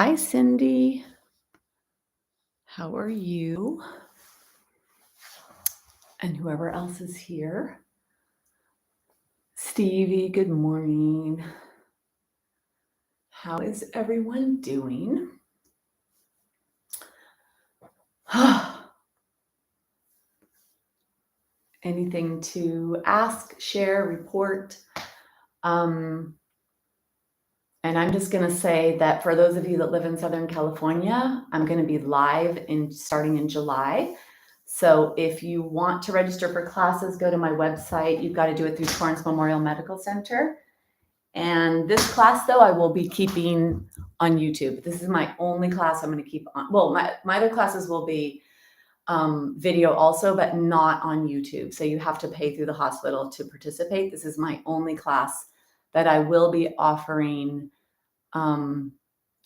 Hi, Cindy. How are you? And whoever else is here. Stevie, good morning. How is everyone doing? Anything to ask, share, report? And I'm just going to say that for those of you that live in Southern California, I'm going to be live starting in July. So if you want to register for classes, go to my website. You've got to do it through Torrance Memorial Medical Center. And this class, though, I will be keeping on YouTube. This is my only class I'm going to keep on. Well, my other classes will be video also, but not on YouTube. So you have to pay through the hospital to participate. This is my only class that I will be offering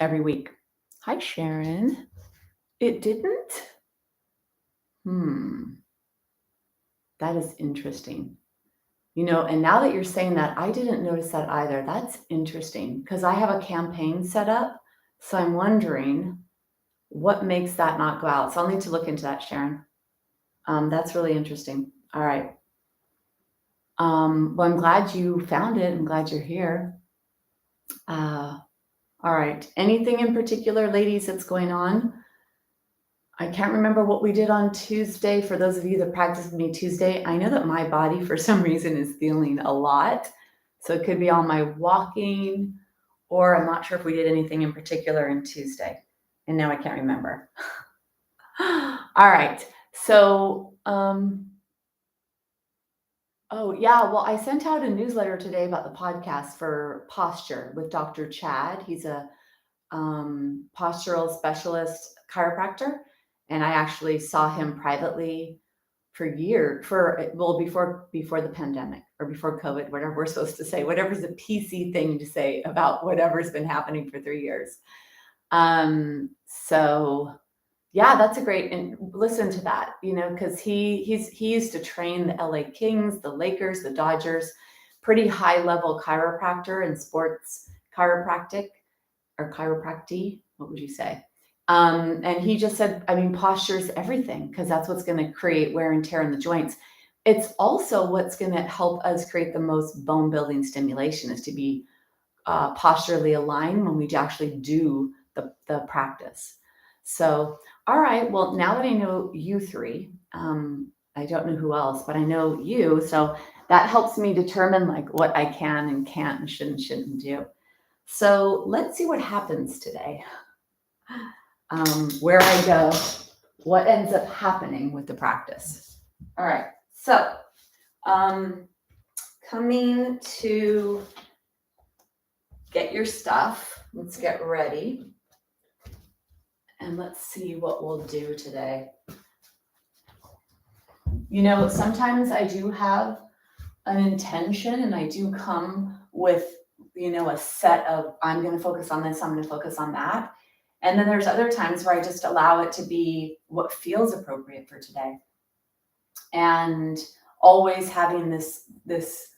every week. Hi, Sharon. It didn't? That is interesting. And now that you're saying that, I didn't notice that either. That's interesting because I have a campaign set up. So I'm wondering what makes that not go out. So I'll need to look into that, Sharon. That's really interesting. All right. Well, I'm glad you found it. I'm glad you're here. All right. Anything in particular, ladies, that's going on? I can't remember what we did on Tuesday. For those of you that practiced with me Tuesday, I know that my body for some reason is feeling a lot. So it could be all my walking, or I'm not sure if we did anything in particular in Tuesday. And now I can't remember. All right. So, oh yeah, well, I sent out a newsletter today about the podcast for posture with Dr. Chad. He's a postural specialist chiropractor. And I actually saw him privately for years, before the pandemic or before COVID, whatever we're supposed to say, whatever's the PC thing to say about whatever's been happening for 3 years. So yeah, that's a great, and listen to that, because he used to train the LA Kings, the Lakers, the Dodgers, pretty high level chiropractor and sports chiropractic or chiropractic, what would you say? And he just said, posture is everything because that's what's going to create wear and tear in the joints. It's also what's going to help us create the most bone building stimulation is to be posturally aligned when we actually do the practice. So, all right, well, now that I know you three, I don't know who else, but I know you. So that helps me determine like what I can and can't and shouldn't do. So let's see what happens today. Where I go, what ends up happening with the practice. All right, so coming to get your stuff. Let's get ready. And let's see what we'll do today. Sometimes I do have an intention and I do come with, a set of, I'm going to focus on this, I'm going to focus on that. And then there's other times where I just allow it to be what feels appropriate for today. And always having this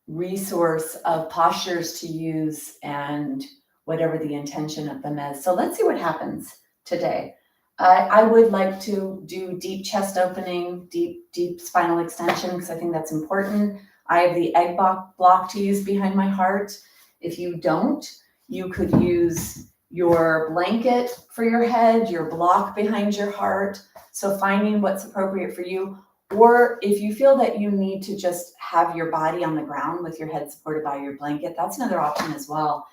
resource of postures to use and whatever the intention of them is. So let's see what happens today. I would like to do deep chest opening, deep spinal extension, because I think that's important. I have the egg block to use behind my heart. If you don't, you could use your blanket for your head, your block behind your heart. So finding what's appropriate for you. Or if you feel that you need to just have your body on the ground with your head supported by your blanket, that's another option as well.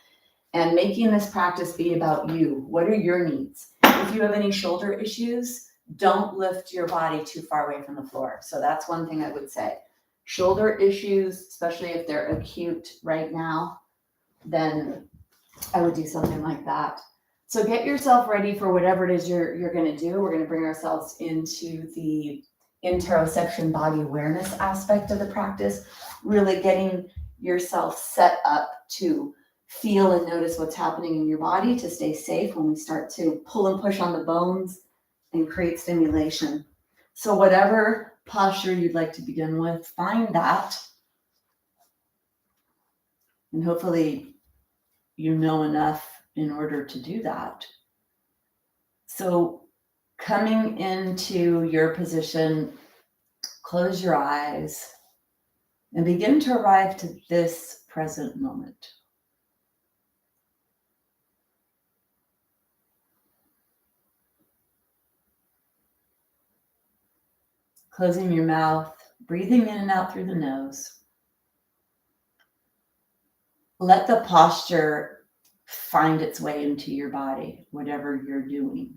And making this practice be about you. What are your needs? If you have any shoulder issues, don't lift your body too far away from the floor. So that's one thing I would say. Shoulder issues, especially if they're acute right now, then I would do something like that. So get yourself ready for whatever it is you're going to do. We're going to bring ourselves into the interoception body awareness aspect of the practice, really getting yourself set up to feel and notice what's happening in your body to stay safe when we start to pull and push on the bones and create stimulation. So whatever posture you'd like to begin with, find that. And hopefully you know enough in order to do that. So coming into your position, close your eyes and begin to arrive to this present moment. Closing your mouth, breathing in and out through the nose. Let the posture find its way into your body, whatever you're doing.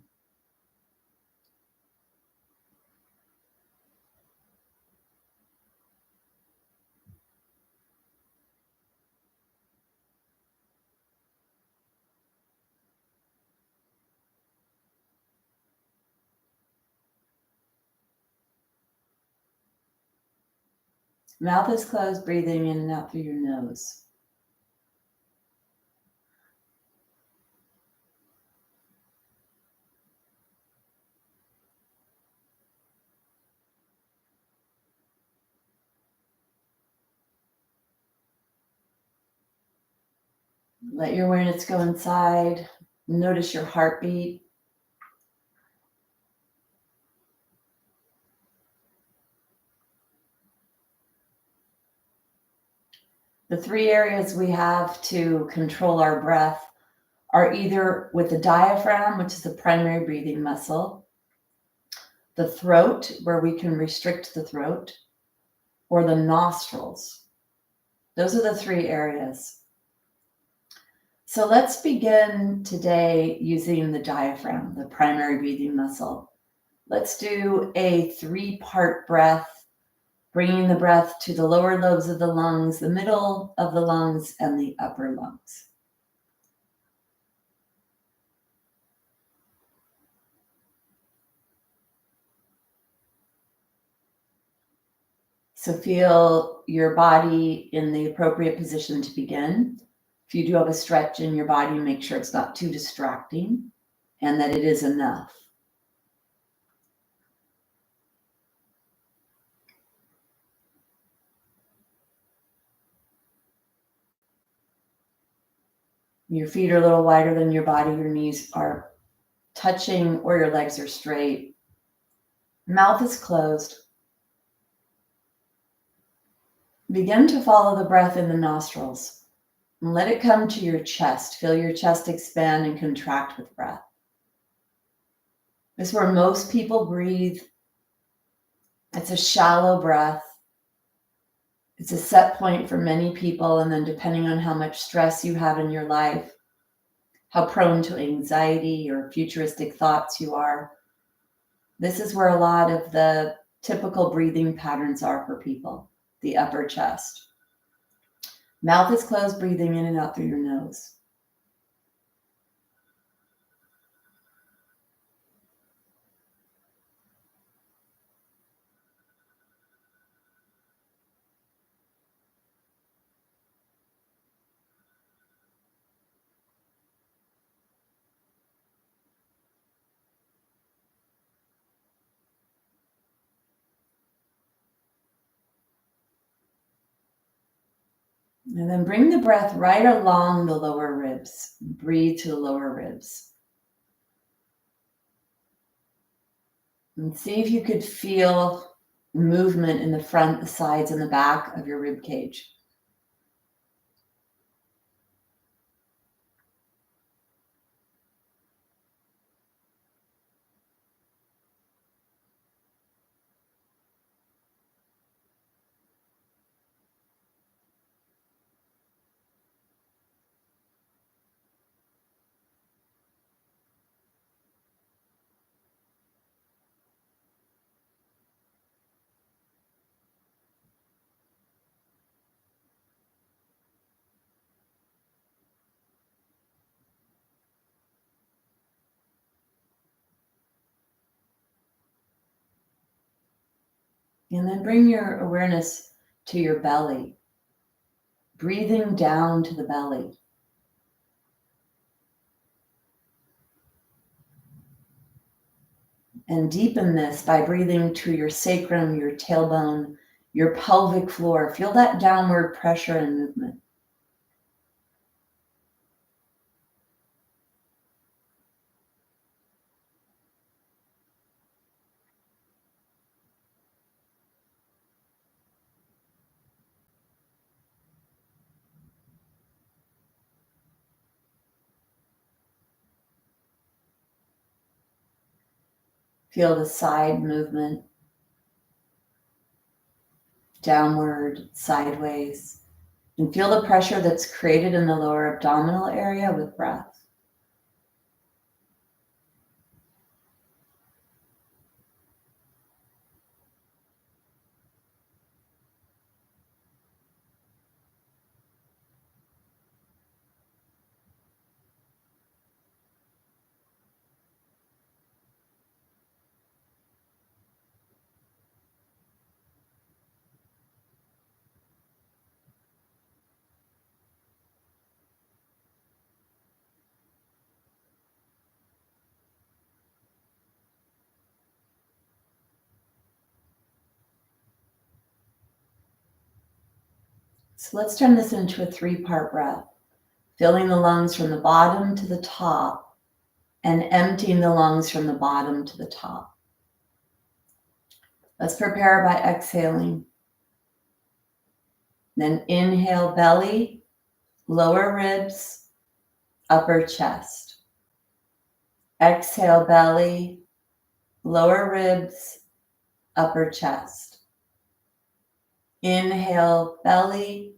Mouth is closed, breathing in and out through your nose. Let your awareness go inside. Notice your heartbeat. The three areas we have to control our breath are either with the diaphragm, which is the primary breathing muscle, the throat, where we can restrict the throat, or the nostrils. Those are the three areas. So let's begin today using the diaphragm, the primary breathing muscle. Let's do a 3-part breath, bringing the breath to the lower lobes of the lungs, the middle of the lungs, and the upper lungs. So feel your body in the appropriate position to begin. If you do have a stretch in your body, make sure it's not too distracting and that it is enough. Your feet are a little wider than your body. Your knees are touching or your legs are straight. Mouth is closed. Begin to follow the breath in the nostrils and let it come to your chest. Feel your chest expand and contract with breath. This is where most people breathe. It's a shallow breath. It's a set point for many people, and then depending on how much stress you have in your life, how prone to anxiety or futuristic thoughts you are, this is where a lot of the typical breathing patterns are for people, the upper chest. Mouth is closed, breathing in and out through your nose. And then bring the breath right along the lower ribs. Breathe to the lower ribs. And see if you could feel movement in the front, the sides, and the back of your rib cage. And then bring your awareness to your belly, breathing down to the belly. And deepen this by breathing to your sacrum, your tailbone, your pelvic floor. Feel that downward pressure and movement. Feel the side movement, downward, sideways, and feel the pressure that's created in the lower abdominal area with breath. So let's turn this into a 3-part breath, filling the lungs from the bottom to the top and emptying the lungs from the bottom to the top. Let's prepare by exhaling. Then inhale, belly, lower ribs, upper chest. Exhale, belly, lower ribs, upper chest. Inhale, belly,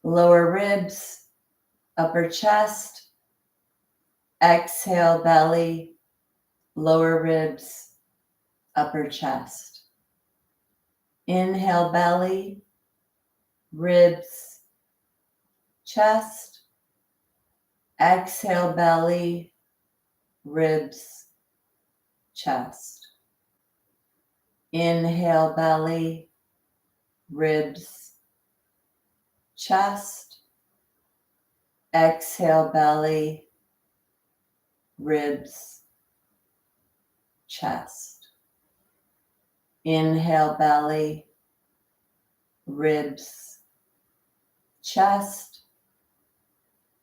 lower ribs, upper chest. Exhale, belly, lower ribs, upper chest. Inhale, belly, ribs, chest. Exhale, belly, ribs, chest. Inhale, belly, ribs, chest. Exhale, belly, ribs, chest. Inhale, belly, ribs, chest.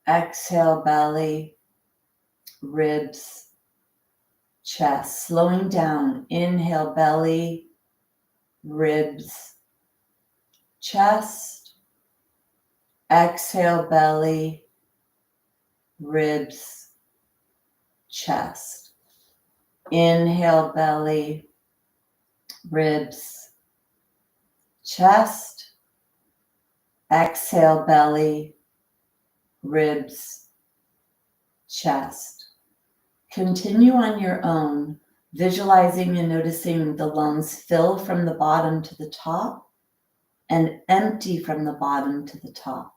Exhale, belly, ribs, chest. Slowing down. Inhale, belly, ribs, chest. Exhale, belly, ribs, chest. Inhale, belly, ribs, chest. Exhale, belly, ribs, chest. Continue on your own, visualizing and noticing the lungs fill from the bottom to the top and empty from the bottom to the top.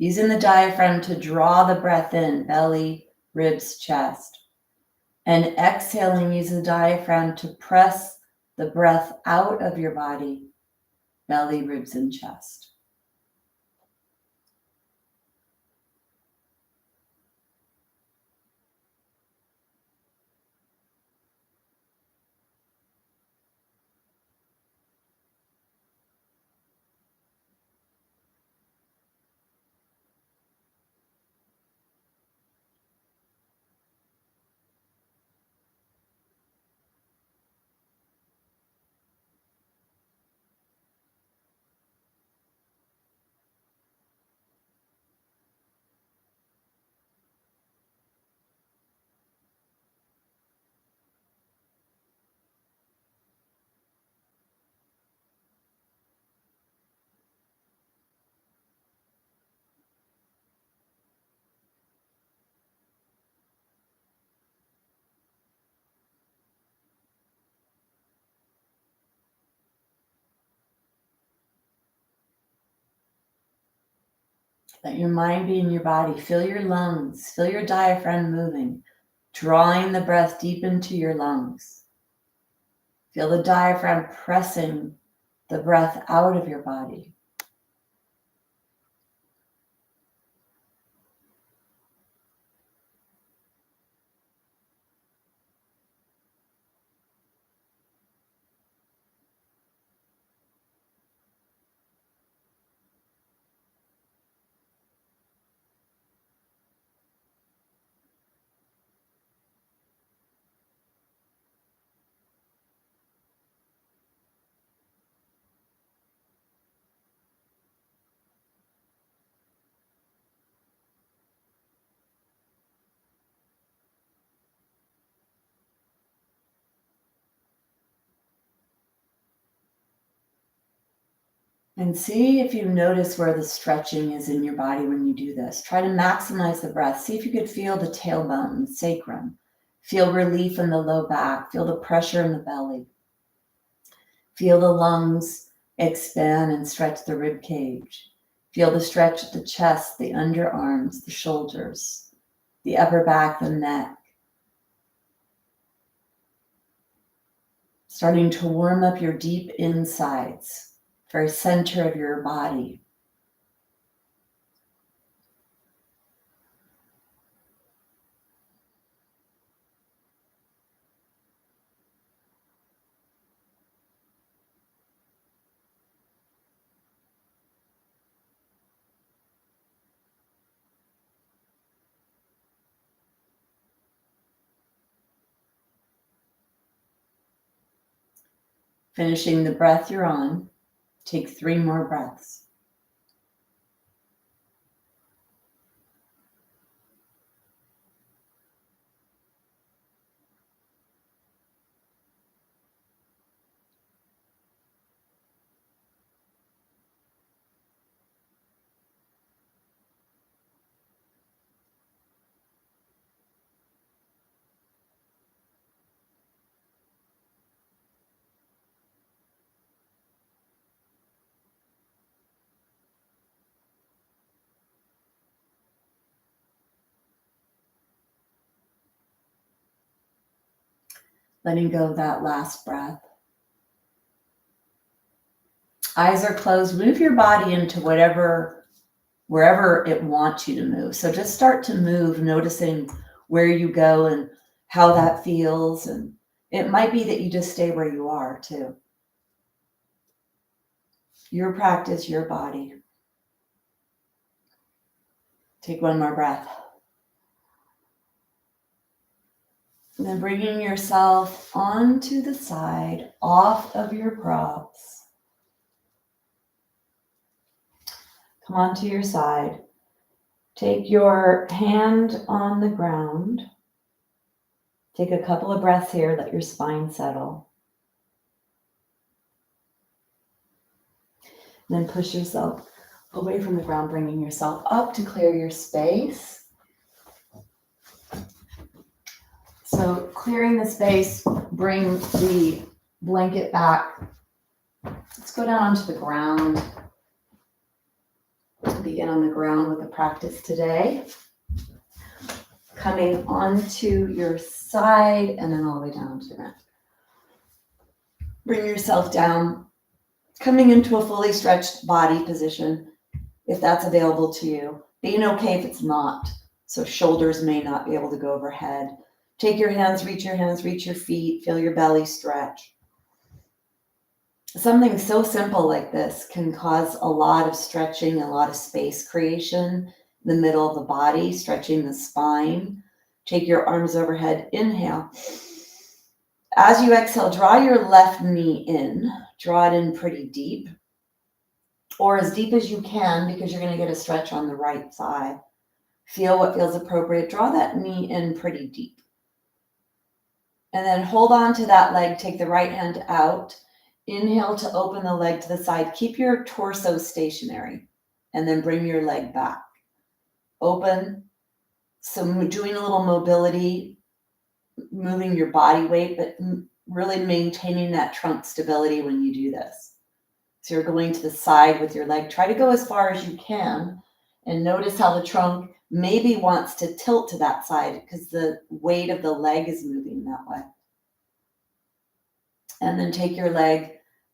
Using the diaphragm to draw the breath in, belly, ribs, chest. And exhaling, use the diaphragm to press the breath out of your body, belly, ribs, and chest. Let your mind be in your body. Feel your lungs. Feel your diaphragm moving, drawing the breath deep into your lungs. Feel the diaphragm pressing the breath out of your body. And see if you notice where the stretching is in your body when you do this. Try to maximize the breath. See if you could feel the tailbone, the sacrum. Feel relief in the low back. Feel the pressure in the belly. Feel the lungs expand and stretch the rib cage. Feel the stretch of the chest, the underarms, the shoulders, the upper back, the neck. Starting to warm up your deep insides, very center of your body. Finishing the breath you're on, take 3 more breaths. Letting go of that last breath. Eyes are closed. Move your body into wherever it wants you to move. So just start to move, noticing where you go and how that feels. And it might be that you just stay where you are too. Your practice, your body. Take 1 more breath. And then bringing yourself onto the side, off of your props. Come onto your side. Take your hand on the ground. Take a couple of breaths here, let your spine settle. And then push yourself away from the ground, bringing yourself up to clear your space. So clearing the space, bring the blanket back. Let's go down onto the ground. We'll begin on the ground with the practice today. Coming onto your side and then all the way down to the ground. Bring yourself down, coming into a fully stretched body position, if that's available to you. Being okay if it's not. So shoulders may not be able to go overhead. Take your hands, reach your feet, feel your belly stretch. Something so simple like this can cause a lot of stretching, a lot of space creation in the middle of the body, stretching the spine. Take your arms overhead, inhale. As you exhale, draw your left knee in. Draw it in pretty deep, or as deep as you can, because you're going to get a stretch on the right thigh. Feel what feels appropriate. Draw that knee in pretty deep. And then hold on to that leg. Take the right hand out. Inhale to open the leg to the side. Keep your torso stationary. And then bring your leg back. Open. So doing a little mobility, moving your body weight, but really maintaining that trunk stability when you do this. So you're going to the side with your leg. Try to go as far as you can. And notice how the trunk maybe wants to tilt to that side because the weight of the leg is moving that way. And then take your leg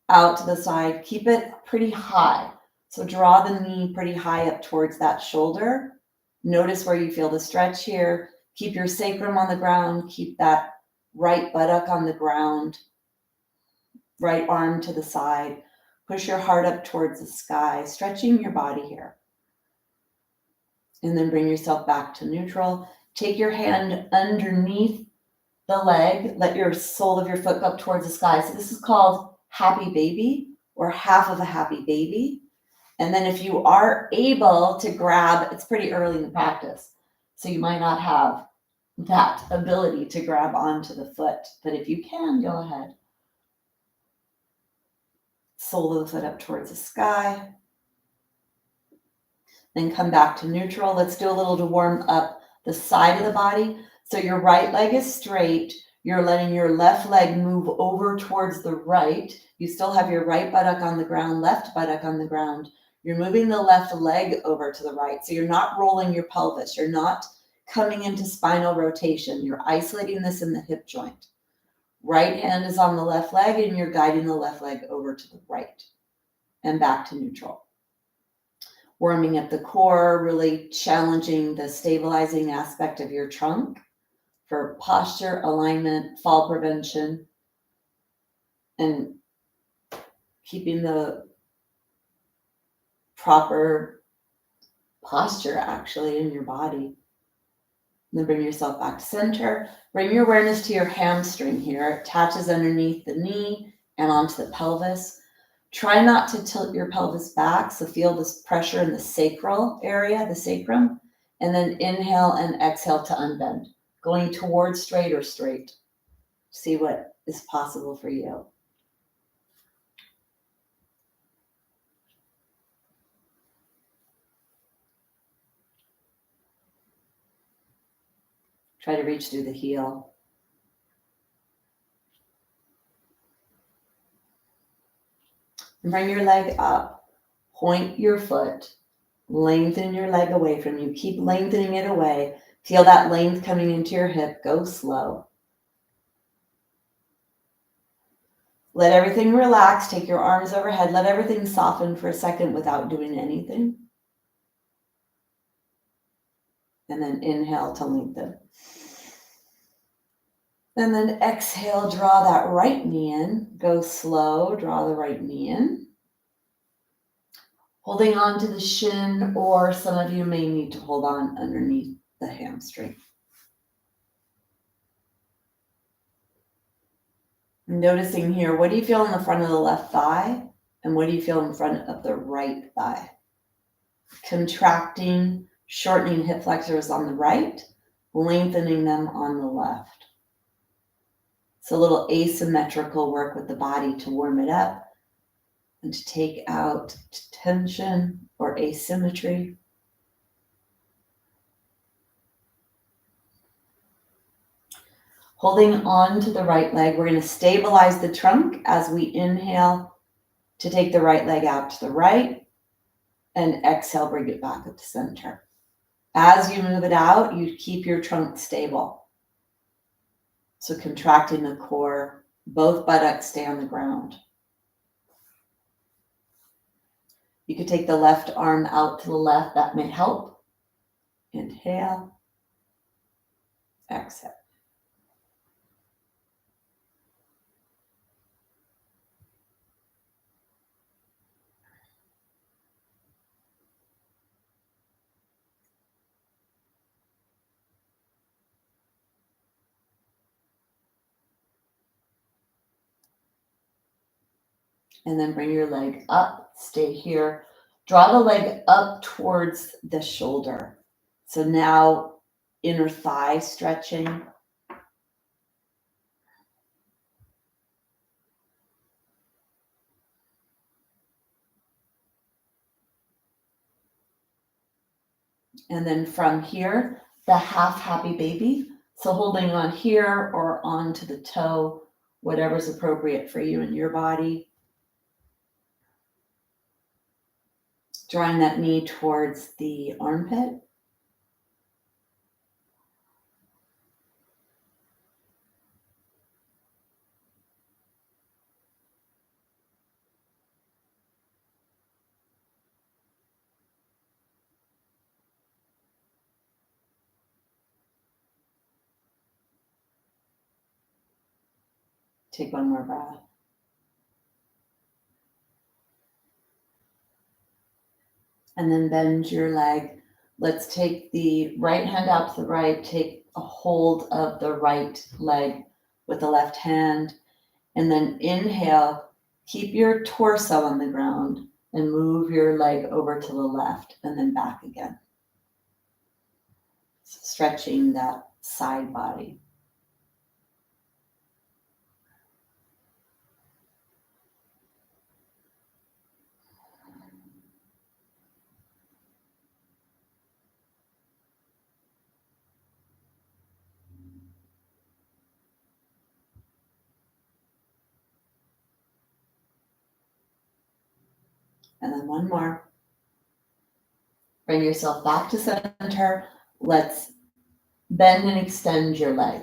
out to the side. Keep it pretty high. So draw the knee pretty high up towards that shoulder. Notice where you feel the stretch here. Keep your sacrum on the ground. Keep that right buttock on the ground. Right arm to the side. Push your heart up towards the sky, stretching your body here. And then bring yourself back to neutral. Take your hand underneath the leg. Let your sole of your foot go up towards the sky. So this is called happy baby or half of a happy baby. And then if you are able to grab, it's pretty early in the practice, so you might not have that ability to grab onto the foot. But if you can, go ahead. Sole of the foot up towards the sky. Then come back to neutral. Let's do a little to warm up the side of the body. So your right leg is straight. You're letting your left leg move over towards the right. You still have your right buttock on the ground, left buttock on the ground. You're moving the left leg over to the right. So you're not rolling your pelvis. You're not coming into spinal rotation. You're isolating this in the hip joint. Right hand is on the left leg and you're guiding the left leg over to the right and back to neutral. Warming at the core, really challenging the stabilizing aspect of your trunk for posture, alignment, fall prevention, and keeping the proper posture actually in your body. And then bring yourself back to center. Bring your awareness to your hamstring here. It attaches underneath the knee and onto the pelvis. Try not to tilt your pelvis back, so feel this pressure in the sacral area, the sacrum, and then inhale and exhale to unbend, going towards straight or straight. See what is possible for you. Try to reach through the heel. And bring your leg up. Point your foot. Lengthen your leg away from you. Keep lengthening it away. Feel that length coming into your hip. Go slow. Let everything relax. Take your arms overhead. Let everything soften for a second without doing anything. And then inhale to lengthen. And then exhale, draw that right knee in. Go slow, draw the right knee in. Holding on to the shin, or some of you may need to hold on underneath the hamstring. Noticing here, what do you feel in the front of the left thigh? And what do you feel in front of the right thigh? Contracting, shortening hip flexors on the right, lengthening them on the left. It's a little asymmetrical work with the body to warm it up and to take out tension or asymmetry. Holding on to the right leg, we're going to stabilize the trunk as we inhale to take the right leg out to the right, and exhale, bring it back up to center. As you move it out, you keep your trunk stable. So contracting the core, both buttocks stay on the ground. You could take the left arm out to the left, that may help. Inhale, exhale. And then bring your leg up, stay here. Draw the leg up towards the shoulder. So now inner thigh stretching. And then from here, the half happy baby. So holding on here or onto the toe, whatever's appropriate for you and your body. Drawing that knee towards the armpit. Take one more breath. And then bend your leg. Let's take the right hand out to the right. Take a hold of the right leg with the left hand. And then inhale, keep your torso on the ground and move your leg over to the left and then back again. Stretching that side body. And then one more. Bring yourself back to center. Let's bend and extend your leg.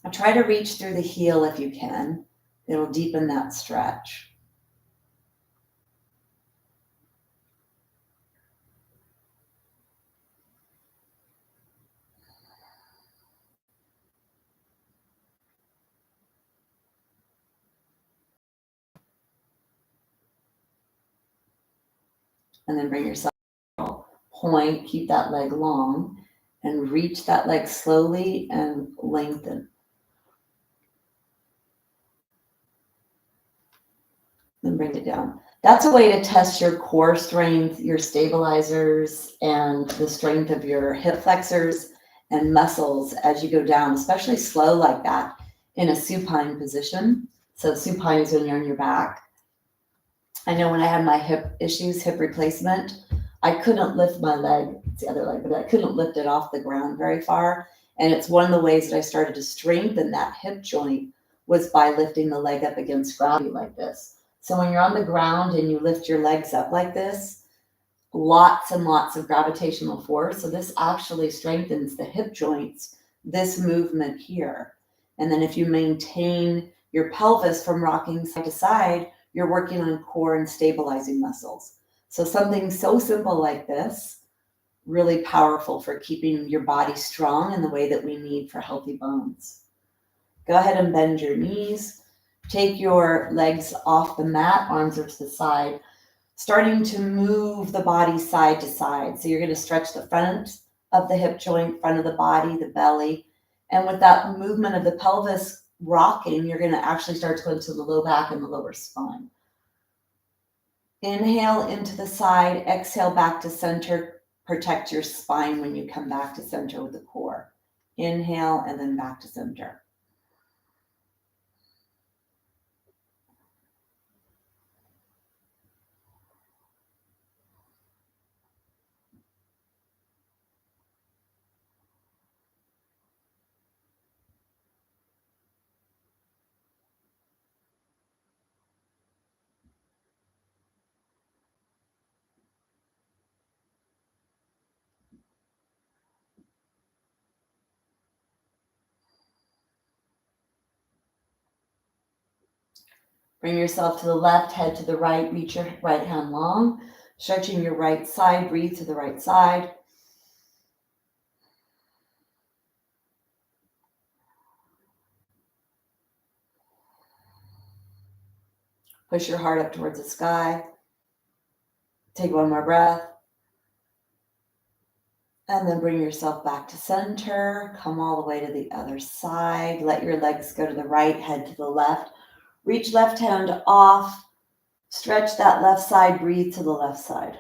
Now try to reach through the heel if you can. It'll deepen that stretch. And then bring yourself point, keep that leg long, and reach that leg slowly and lengthen. Then bring it down. That's a way to test your core strength, your stabilizers, and the strength of your hip flexors and muscles as you go down, especially slow like that in a supine position. So supine is when you're on your back. I know when I had my hip issues, hip replacement, I couldn't lift my leg, it's the other leg, but I couldn't lift it off the ground very far. And it's one of the ways that I started to strengthen that hip joint was by lifting the leg up against gravity like this. So when you're on the ground and you lift your legs up like this, lots and lots of gravitational force. So this actually strengthens the hip joints, this movement here. And then if you maintain your pelvis from rocking side to side, you're working on core and stabilizing muscles. So something so simple like this, really powerful for keeping your body strong in the way that we need for healthy bones. Go ahead and bend your knees. Take your legs off the mat, arms are to the side, starting to move the body side to side. So you're going to stretch the front of the hip joint, front of the body, the belly. And with that movement of the pelvis rocking, you're going to actually start to go into the low back and the lower spine. Inhale into the side, exhale back to center. Protect your spine when you come back to center with the core. Inhale and then back to center. Bring yourself to the left, head to the right, reach your right hand long, stretching your right side, breathe to the right side. Push your heart up towards the sky. Take one more breath. And then bring yourself back to center. Come all the way to the other side. Let your legs go to the right, head to the left. Reach left hand off. Stretch that left side, breathe to the left side.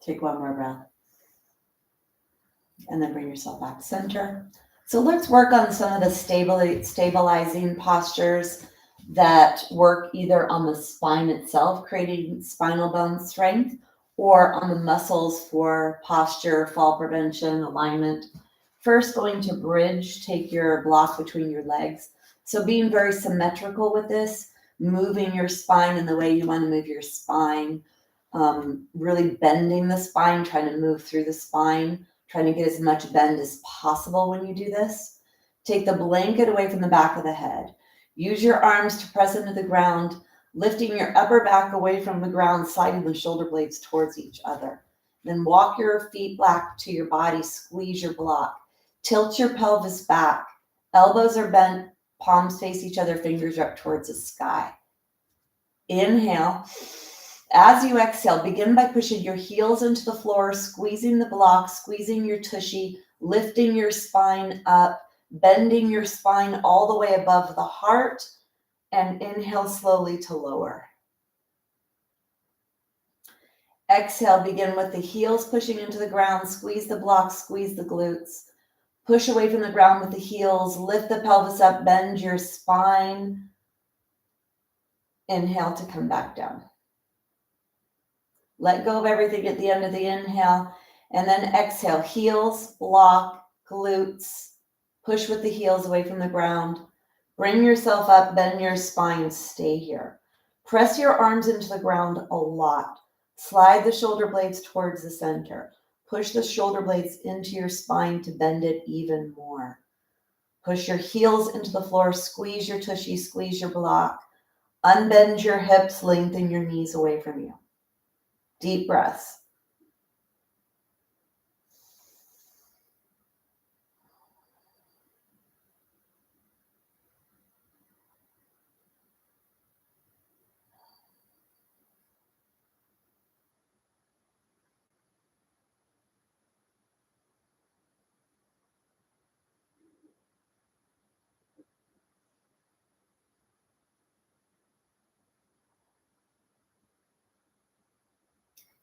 Take one more breath. And then bring yourself back to center. So let's work on some of the stabilizing postures that work either on the spine itself, creating spinal bone strength, or on the muscles for posture, fall prevention, alignment. First, going to bridge, take your block between your legs. So being very symmetrical with this, moving your spine in the way you want to move your spine, really bending the spine, trying to move through the spine, trying to get as much bend as possible when you do this. Take the blanket away from the back of the head. Use your arms to press into the ground, lifting your upper back away from the ground, sliding the shoulder blades towards each other. Then walk your feet back to your body, squeeze your block. Tilt your pelvis back. Elbows are bent, palms face each other, fingers are up towards the sky. Inhale. As you exhale, begin by pushing your heels into the floor, squeezing the block, squeezing your tushy, lifting your spine up, bending your spine all the way above the heart, and inhale slowly to lower. Exhale, begin with the heels pushing into the ground. Squeeze the block, squeeze the glutes. Push away from the ground with the heels. Lift the pelvis up, bend your spine. Inhale to come back down. Let go of everything at the end of the inhale. And then exhale, heels, block, glutes. Push with the heels away from the ground. Bring yourself up, bend your spine, stay here. Press your arms into the ground a lot. Slide the shoulder blades towards the center. Push the shoulder blades into your spine to bend it even more. Push your heels into the floor, squeeze your tushy, squeeze your block. Unbend your hips, lengthen your knees away from you. Deep breaths.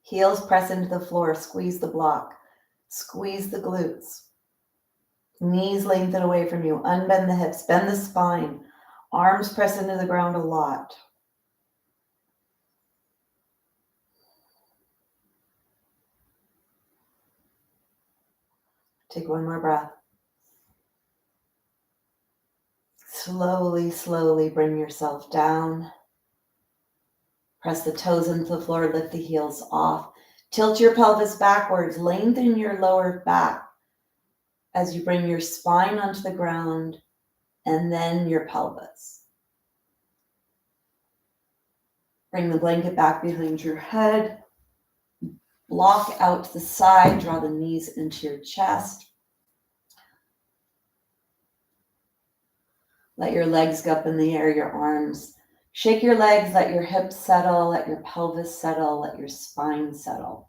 Heels press into the floor, squeeze the block, squeeze the glutes. Knees lengthen away from you, unbend the hips, bend the spine. Arms press into the ground a lot. Take one more breath. Slowly, slowly bring yourself down. Press the toes into the floor, lift the heels off. Tilt your pelvis backwards, lengthen your lower back as you bring your spine onto the ground and then your pelvis. Bring the blanket back behind your head. Block out to the side, draw the knees into your chest. Let your legs go up in the air, your arms. Shake your legs, let your hips settle, let your pelvis settle, let your spine settle.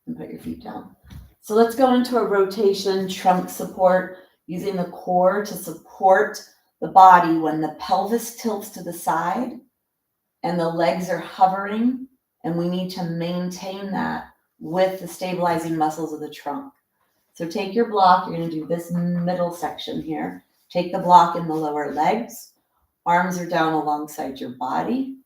And put your feet down. So let's go into a rotation trunk support, using the core to support the body when the pelvis tilts to the side and the legs are hovering, and we need to maintain that with the stabilizing muscles of the trunk. So take your block, you're going to do this middle section here. Take the block in the lower legs. Arms are down alongside your body.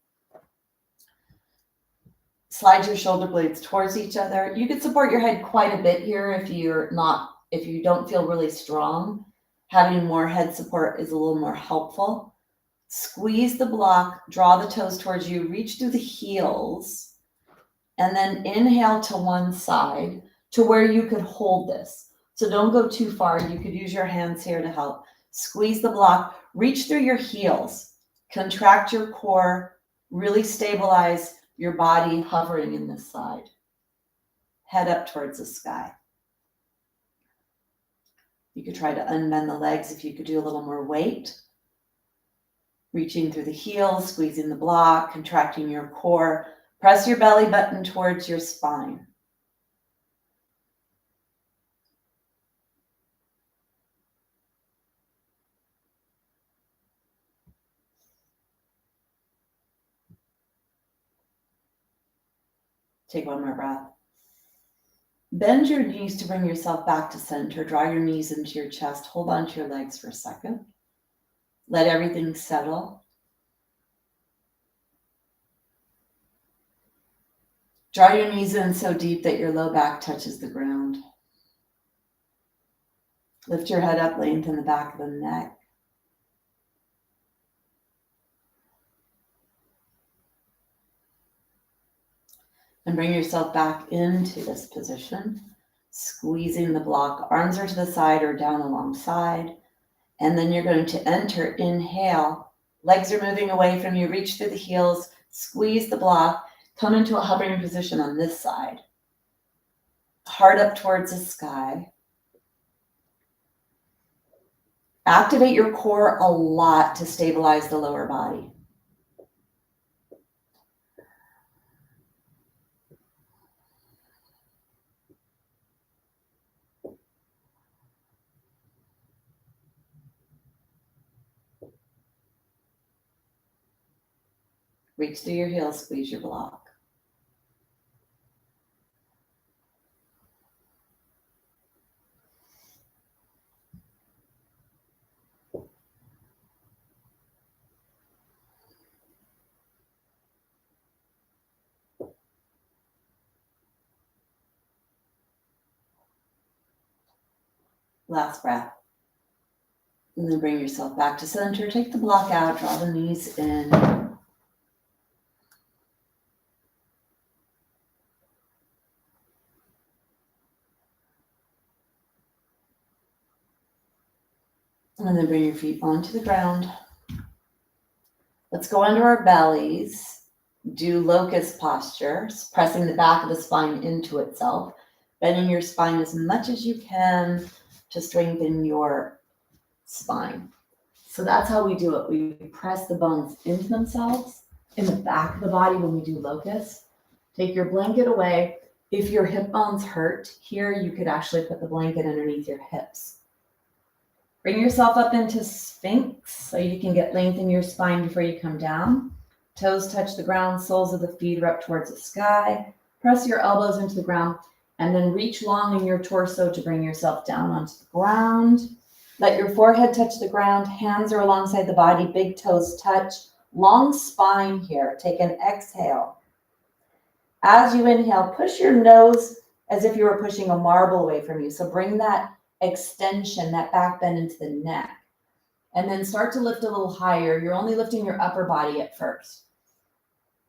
Slide your shoulder blades towards each other. You can support your head quite a bit here if you don't feel really strong. Having more head support is a little more helpful. Squeeze the block, draw the toes towards you, reach through the heels, and then inhale to one side to where you could hold this. So don't go too far. You could use your hands here to help. Squeeze the block, reach through your heels, contract your core, really stabilize your body hovering in this side. Head up towards the sky. You could try to unbend the legs if you could do a little more weight. Reaching through the heels, squeezing the block, contracting your core. Press your belly button towards your spine. Take one more breath. Bend your knees to bring yourself back to center. Draw your knees into your chest. Hold on to your legs for a second. Let everything settle. Draw your knees in so deep that your low back touches the ground. Lift your head up, lengthen the back of the neck. And bring yourself back into this position. Squeezing the block. Arms are to the side or down alongside. And then you're going to enter, inhale. Legs are moving away from you. Reach through the heels. Squeeze the block. Come into a hovering position on this side. Heart up towards the sky. Activate your core a lot to stabilize the lower body. Reach through your heels, squeeze your block. Last breath. And then bring yourself back to center. Take the block out, draw the knees in. And then bring your feet onto the ground. Let's go onto our bellies. Do locust posture, pressing the back of the spine into itself, bending your spine as much as you can to strengthen your spine. So that's how we do it. We press the bones into themselves in the back of the body when we do locust. Take your blanket away. If your hip bones hurt here, you could actually put the blanket underneath your hips. Bring yourself up into Sphinx so you can get length in your spine before you come down. Toes touch the ground, soles of the feet are up towards the sky. Press your elbows into the ground and then reach long in your torso to bring yourself down onto the ground. Let your forehead touch the ground, hands are alongside the body, big toes touch, long spine here. Take an exhale. As you inhale, push your nose as if you were pushing a marble away from you. So bring that extension, that back bend into the neck. And then start to lift a little higher. You're only lifting your upper body at first.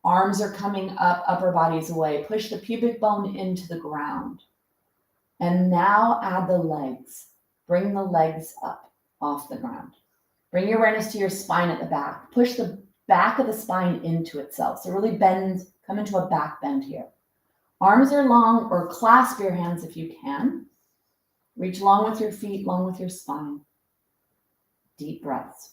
Arms are coming up, upper body's away. Push the pubic bone into the ground. And now add the legs. Bring the legs up off the ground. Bring your awareness to your spine at the back. Push the back of the spine into itself. So really bend, come into a back bend here. Arms are long, or clasp your hands if you can. Reach long with your feet, long with your spine. Deep breaths.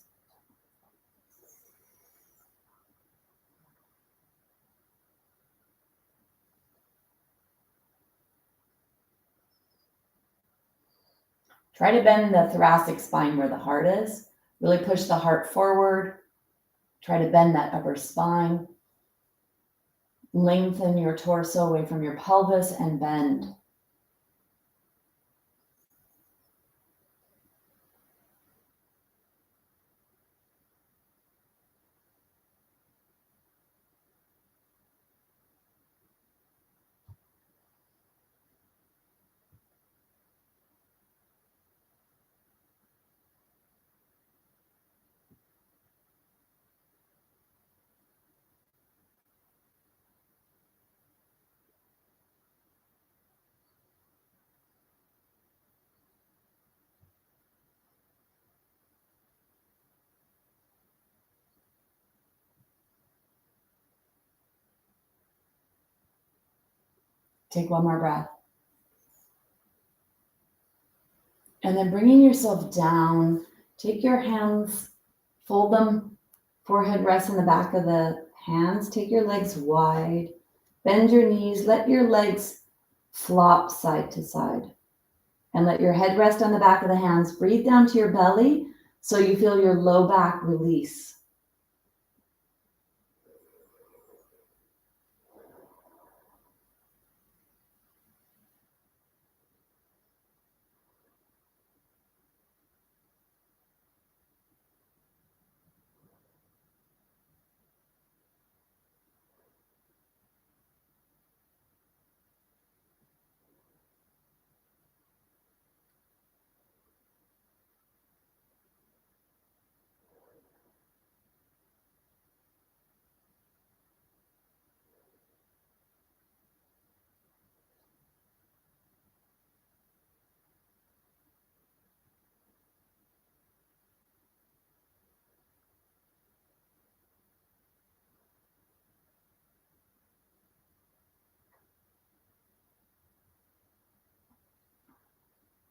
Try to bend the thoracic spine where the heart is. Really push the heart forward. Try to bend that upper spine. Lengthen your torso away from your pelvis and bend. Take one more breath. And then bringing yourself down, take your hands, fold them, forehead rests in the back of the hands. Take your legs wide, bend your knees, let your legs flop side to side. And let your head rest on the back of the hands. Breathe down to your belly so you feel your low back release.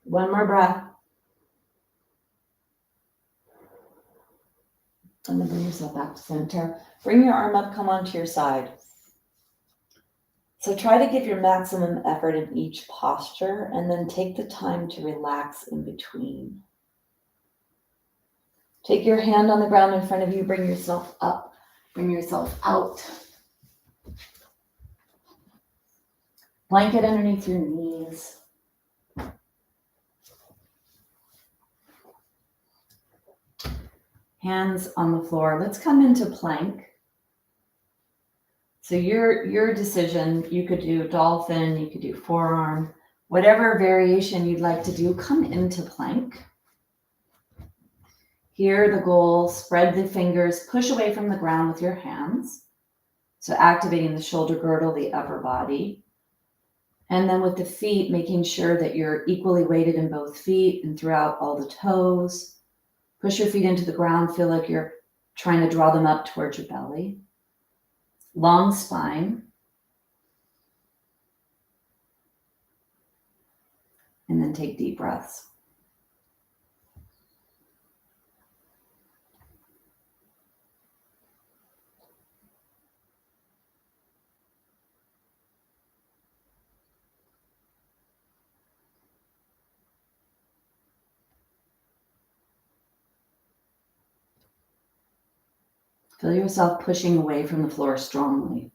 One more breath. And then bring yourself back to center. Bring your arm up, come onto your side. So try to give your maximum effort in each posture and then take the time to relax in between. Take your hand on the ground in front of you, bring yourself up. Bring yourself out. Blanket underneath your knees. Hands on the floor. Let's come into plank. So your decision, you could do dolphin, you could do forearm, whatever variation you'd like to do, come into plank. Here, the goal, spread the fingers, push away from the ground with your hands. So activating the shoulder girdle, the upper body. And then with the feet, making sure that you're equally weighted in both feet and throughout all the toes. Push your feet into the ground, feel like you're trying to draw them up towards your belly. Long spine. And then take deep breaths. Feel yourself pushing away from the floor strongly.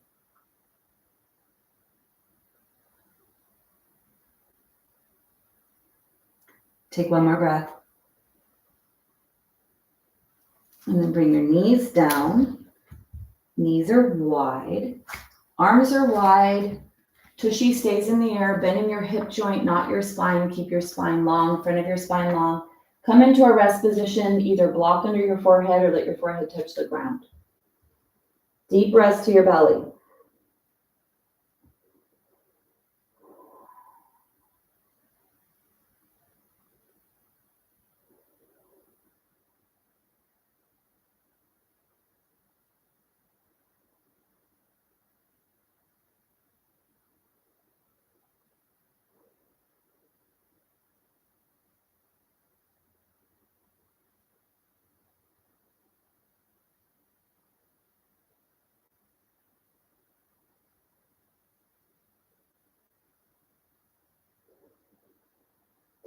Take one more breath. And then bring your knees down. Knees are wide. Arms are wide. Tushy stays in the air. Bend in your hip joint, not your spine. Keep your spine long, front of your spine long. Come into a rest position, either block under your forehead or let your forehead touch the ground. Deep breaths to your belly.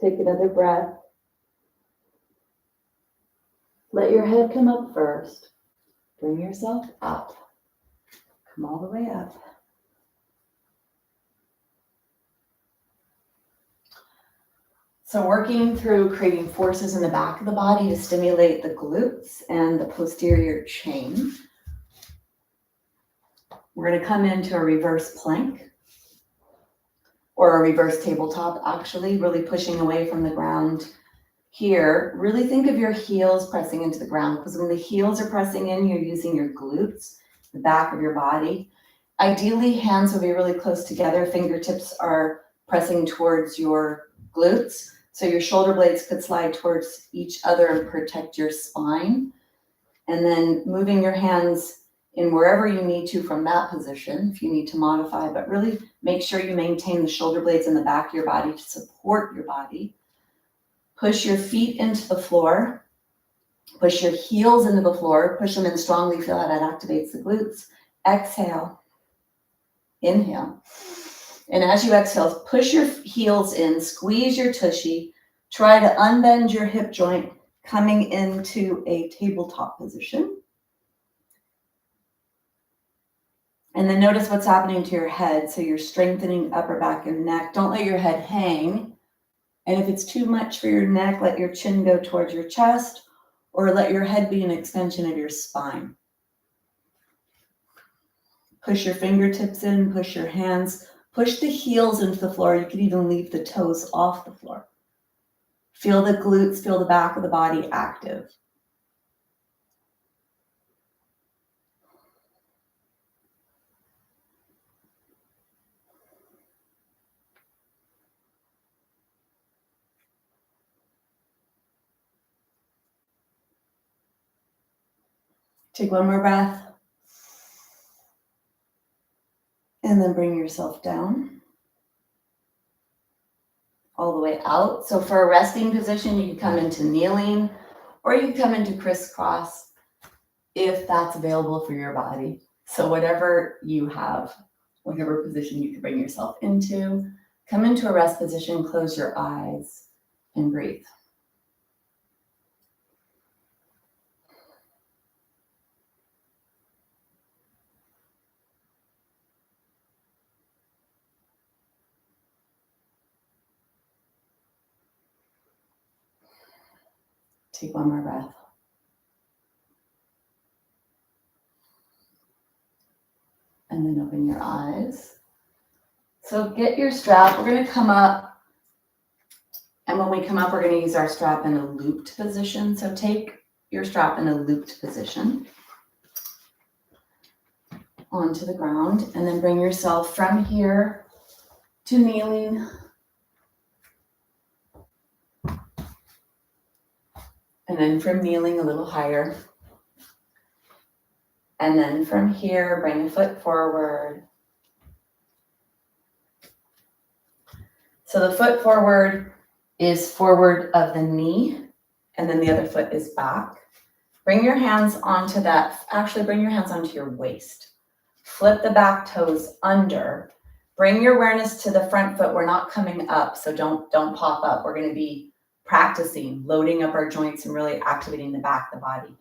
Take another breath. Let your head come up first. Bring yourself up. Come all the way up. So working through creating forces in the back of the body to stimulate the glutes and the posterior chain. We're going to come into a reverse plank or a reverse tabletop, actually, really pushing away from the ground. Here, really think of your heels pressing into the ground, because when the heels are pressing in, you're using your glutes, the back of your body. Ideally, hands will be really close together. Fingertips are pressing towards your glutes. So your shoulder blades could slide towards each other and protect your spine. And then moving your hands in wherever you need to from that position, if you need to modify, but really make sure you maintain the shoulder blades in the back of your body to support your body. Push your feet into the floor. Push your heels into the floor. Push them in strongly. Feel how that activates the glutes. Exhale. Inhale. And as you exhale, push your heels in. Squeeze your tushy. Try to unbend your hip joint, coming into a tabletop position. And then notice what's happening to your head. So you're strengthening upper back and neck. Don't let your head hang. And if it's too much for your neck, let your chin go towards your chest, or let your head be an extension of your spine. Push your fingertips in, push your hands, push the heels into the floor. You can even leave the toes off the floor. Feel the glutes, feel the back of the body active. Take one more breath. And then bring yourself down. All the way out. So for a resting position, you can come into kneeling, or you can come into crisscross if that's available for your body. So whatever you have, whatever position you can bring yourself into, come into a rest position, close your eyes, and breathe. Take one more breath. And then open your eyes. So get your strap. We're going to come up. And when we come up, we're going to use our strap in a looped position. So take your strap in a looped position onto the ground. And then bring yourself from here to kneeling. And then from kneeling a little higher. And then from here, bring a foot forward. So the foot forward is forward of the knee, and then the other foot is back. Bring your hands onto that. Actually, bring your hands onto your waist. Flip the back toes under. Bring your awareness to the front foot. We're not coming up, so don't pop up. We're going to be practicing loading up our joints and really activating the back of the body.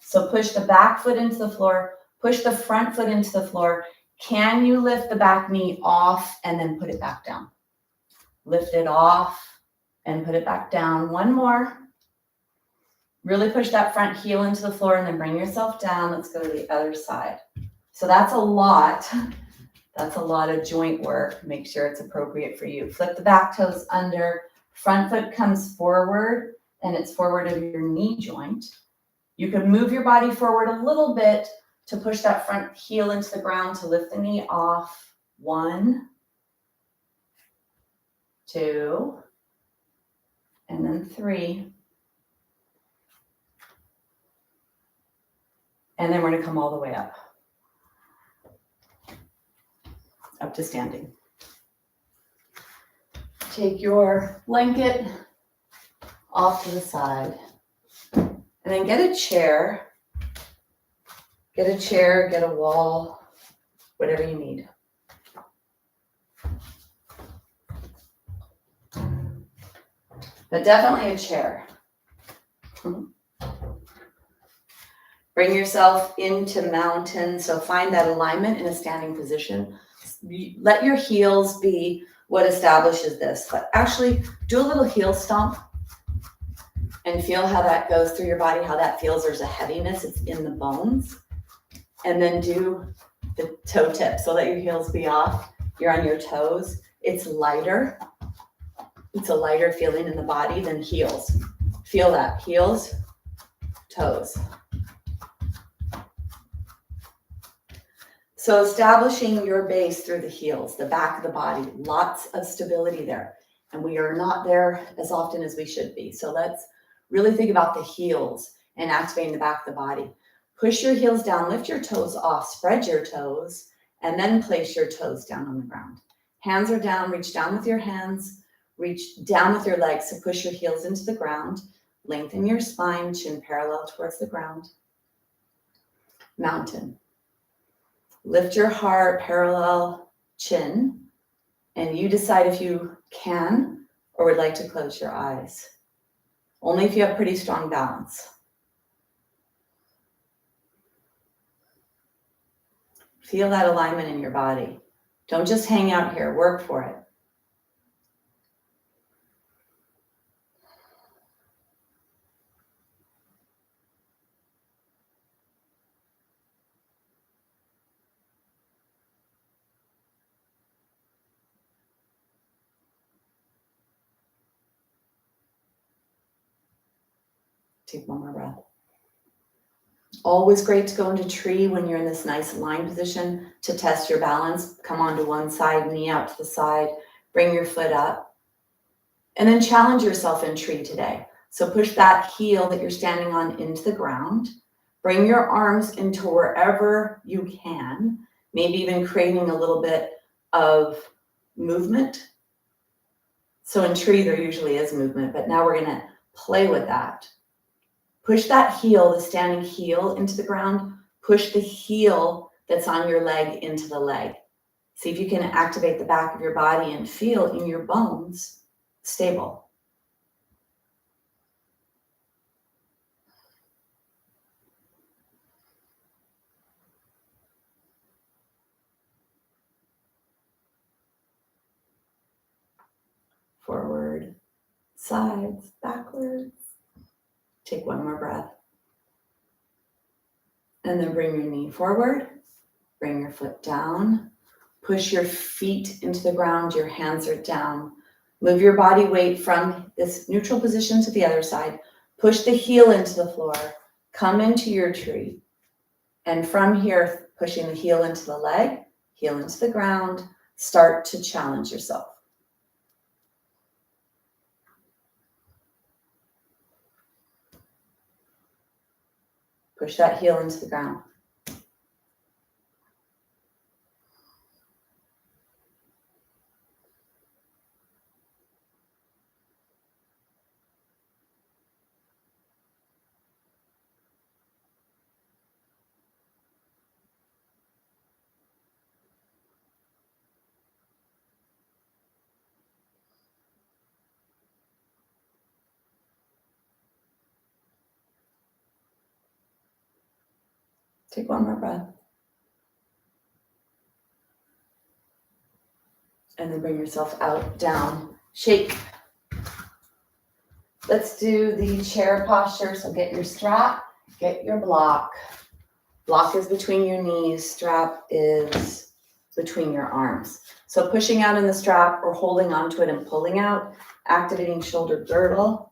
So push the back foot into the floor. Push the front foot into the floor. Can you lift the back knee off and then put it back down? Lift it off and put it back down. One more. Really push that front heel into the floor and then bring yourself down. Let's go to the other side. So that's a lot. That's a lot of joint work. Make sure it's appropriate for you. Flip the back toes under. Front foot comes forward and it's forward of your knee joint. You can move your body forward a little bit to push that front heel into the ground to lift the knee off. 1, 2, and then 3. And then we're going to come all the way up to standing. Take your blanket off to the side. And then get a chair. Get a chair, get a wall, whatever you need. But definitely a chair. Bring yourself into mountain. So find that alignment in a standing position. Let your heels be what establishes this. But actually, do a little heel stomp and feel how that goes through your body, how that feels. There's a heaviness. It's in the bones. And then do the toe tip. So let your heels be off. You're on your toes. It's lighter. It's a lighter feeling in the body than heels. Feel that. Heels, toes. So establishing your base through the heels, the back of the body, lots of stability there. And we are not there as often as we should be. So let's really think about the heels and activating the back of the body. Push your heels down, lift your toes off, spread your toes, and then place your toes down on the ground. Hands are down, reach down with your hands, reach down with your legs. So push your heels into the ground, lengthen your spine, chin parallel towards the ground. Mountain. Lift your heart, parallel chin, and you decide if you can or would like to close your eyes. Only if you have pretty strong balance. Feel that alignment in your body. Don't just hang out here, work for it. Take one more breath. Always great to go into tree when you're in this nice lying position to test your balance. Come onto one side, knee out to the side, bring your foot up. And then challenge yourself in tree today. So push that heel that you're standing on into the ground. Bring your arms into wherever you can, maybe even creating a little bit of movement. So in tree, there usually is movement, but now we're going to play with that. Push that heel, the standing heel, into the ground. Push the heel that's on your leg into the leg. See if you can activate the back of your body and feel in your bones stable. Forward, sides, backwards. Take one more breath. And then bring your knee forward. Bring your foot down. Push your feet into the ground. Your hands are down. Move your body weight from this neutral position to the other side. Push the heel into the floor. Come into your tree. And from here, pushing the heel into the leg, heel into the ground, start to challenge yourself. Push that heel into the ground. Take one more breath. And then bring yourself out, down, shake. Let's do the chair posture. So get your strap, get your block. Block is between your knees, strap is between your arms. So pushing out in the strap or holding onto it and pulling out, activating shoulder girdle.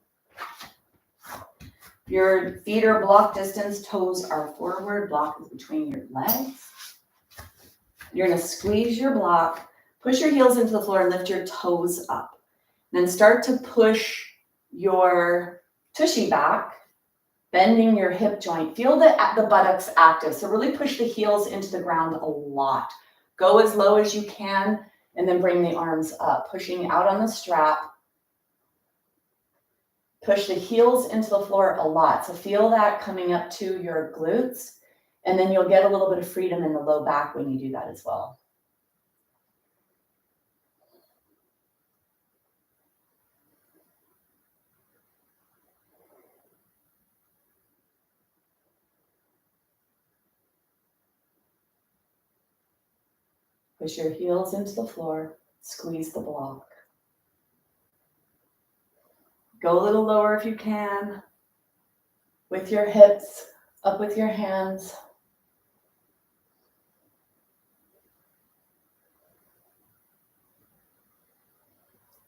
Your feet are block distance, toes are forward, block is between your legs. You're gonna squeeze your block, push your heels into the floor and lift your toes up. Then start to push your tushy back, bending your hip joint. Feel the buttocks active. So really push the heels into the ground a lot. Go as low as you can and then bring the arms up, pushing out on the strap. Push the heels into the floor a lot. So feel that coming up to your glutes. And then you'll get a little bit of freedom in the low back when you do that as well. Push your heels into the floor, squeeze the block. Go a little lower if you can, with your hips, up with your hands.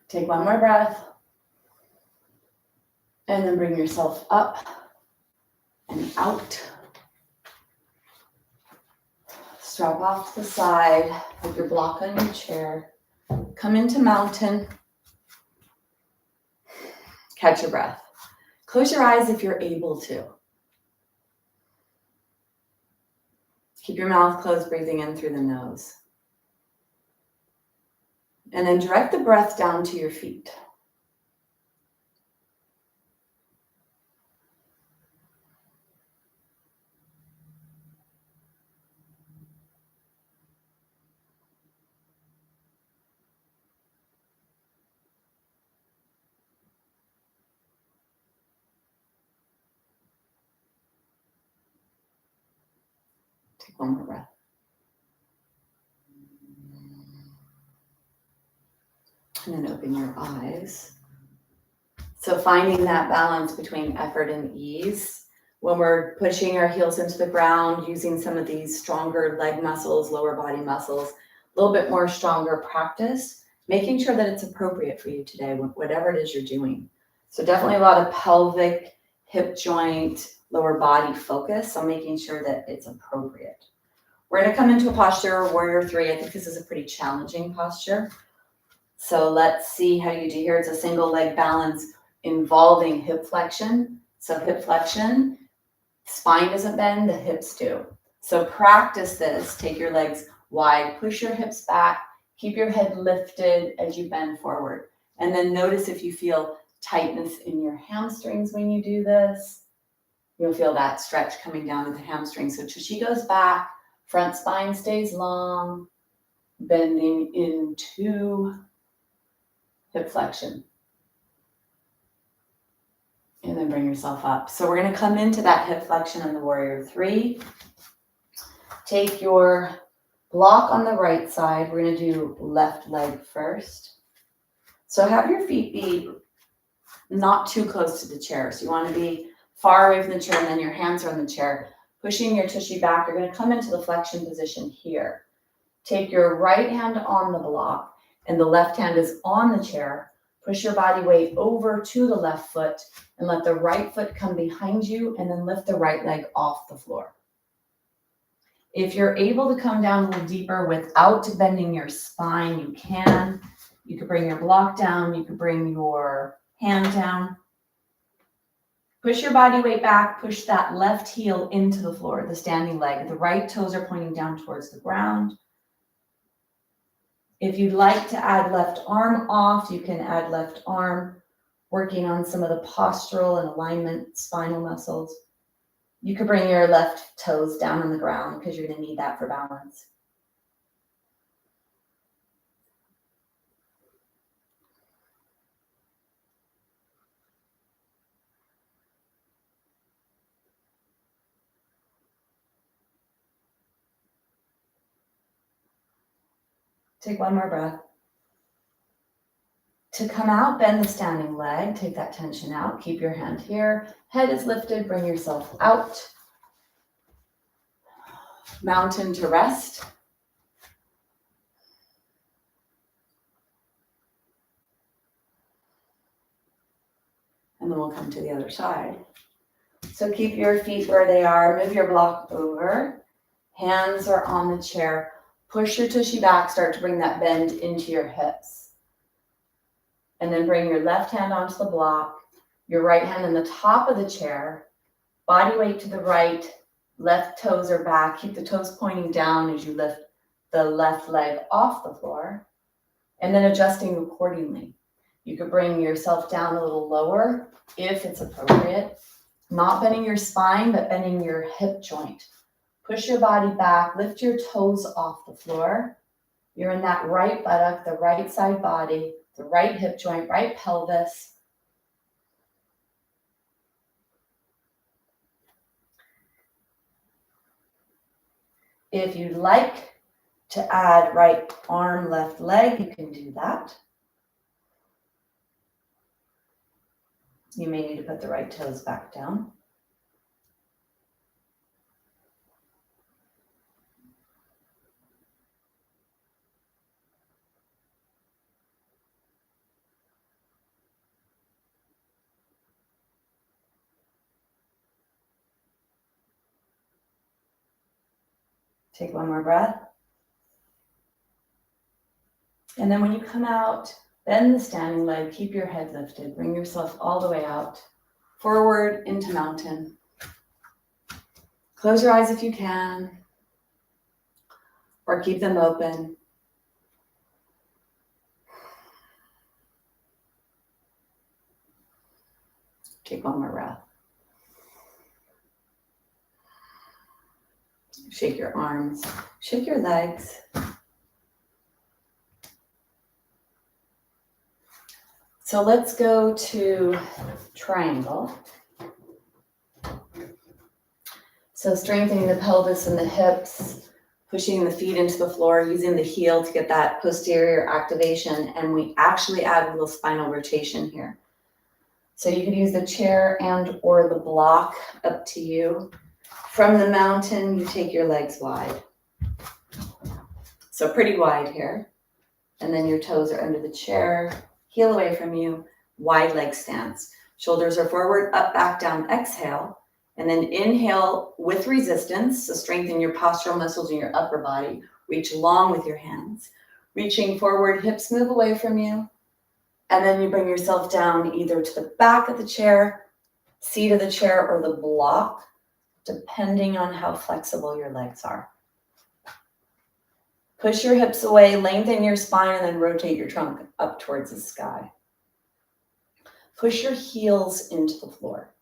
Take one more breath, and then bring yourself up and out. Strap off to the side, put your block on your chair. Come into mountain. Catch your breath. Close your eyes if you're able to. Keep your mouth closed, breathing in through the nose. And then direct the breath down to your feet. Take one more breath. And then open your eyes. So finding that balance between effort and ease. When we're pushing our heels into the ground, using some of these stronger leg muscles, lower body muscles, a little bit more stronger practice, making sure that it's appropriate for you today, whatever it is you're doing. So definitely a lot of pelvic, hip joint, lower body focus. So making sure that it's appropriate. We're going to come into a posture, warrior three. I think this is a pretty challenging posture. So let's see how you do here. It's a single leg balance involving hip flexion. So hip flexion, spine doesn't bend, the hips do. So practice this. Take your legs wide, push your hips back, keep your head lifted as you bend forward. And then notice if you feel tightness in your hamstrings when you do this. You'll feel that stretch coming down to the hamstrings. So tushy goes back, front spine stays long, bending into hip flexion. And then bring yourself up. So we're going to come into that hip flexion in the warrior three. Take your block on the right side. We're going to do left leg first. So have your feet be not too close to the chair. So you want to be far away from the chair, and then your hands are on the chair. Pushing your tushy back, you're going to come into the flexion position here. Take your right hand on the block, and the left hand is on the chair. Push your body weight over to the left foot, and let the right foot come behind you, and then lift the right leg off the floor. If you're able to come down a little deeper without bending your spine, you can. You could bring your block down, you could bring your hand down. Push your body weight back, push that left heel into the floor, the standing leg. The right toes are pointing down towards the ground. If you'd like to add left arm off, you can add left arm, working on some of the postural and alignment spinal muscles. You could bring your left toes down on the ground because you're going to need that for balance. Take one more breath. To come out, bend the standing leg, take that tension out, keep your hand here. Head is lifted, bring yourself out. Mountain to rest. And then we'll come to the other side. So keep your feet where they are, move your block over. Hands are on the chair. Push your tushy back, start to bring that bend into your hips. And then bring your left hand onto the block, your right hand on the top of the chair, body weight to the right, left toes are back. Keep the toes pointing down as you lift the left leg off the floor, and then adjusting accordingly. You could bring yourself down a little lower if it's appropriate, not bending your spine, but bending your hip joint. Push your body back, lift your toes off the floor. You're in that right buttock, the right side body, the right hip joint, right pelvis. If you'd like to add right arm, left leg, you can do that. You may need to put the right toes back down. Take one more breath. And then when you come out, bend the standing leg, keep your head lifted, bring yourself all the way out, forward into mountain. Close your eyes if you can, or keep them open. Take one more breath. Shake your arms, shake your legs. So let's go to triangle. So strengthening the pelvis and the hips, pushing the feet into the floor, using the heel to get that posterior activation, and we actually add a little spinal rotation here. So you could use the chair and or the block, up to you. From the mountain, you take your legs wide. So pretty wide here. And then your toes are under the chair, heel away from you, wide leg stance. Shoulders are forward, up, back, down, exhale. And then inhale with resistance, so strengthen your postural muscles in your upper body. Reach long with your hands. Reaching forward, hips move away from you. And then you bring yourself down either to the back of the chair, seat of the chair, or the block, depending on how flexible your legs are. Push your hips away, lengthen your spine, and then rotate your trunk up towards the sky. Push your heels into the floor.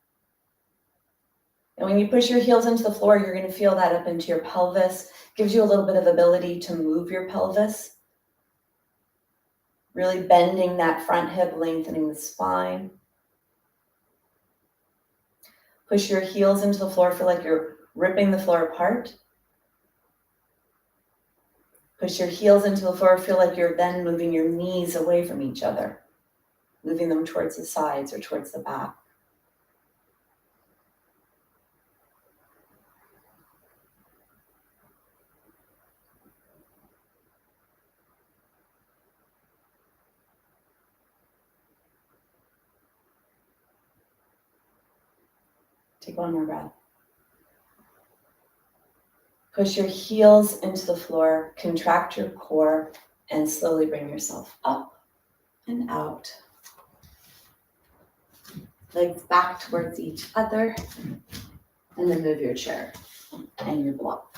And when you push your heels into the floor, you're going to feel that up into your pelvis. Gives you a little bit of ability to move your pelvis. Really bending that front hip, lengthening the spine. Push your heels into the floor, feel like you're ripping the floor apart. Push your heels into the floor, feel like you're then moving your knees away from each other, moving them towards the sides or towards the back. Take one more breath. Push your heels into the floor, contract your core, and slowly bring yourself up and out. Legs back towards each other, and then move your chair and your block.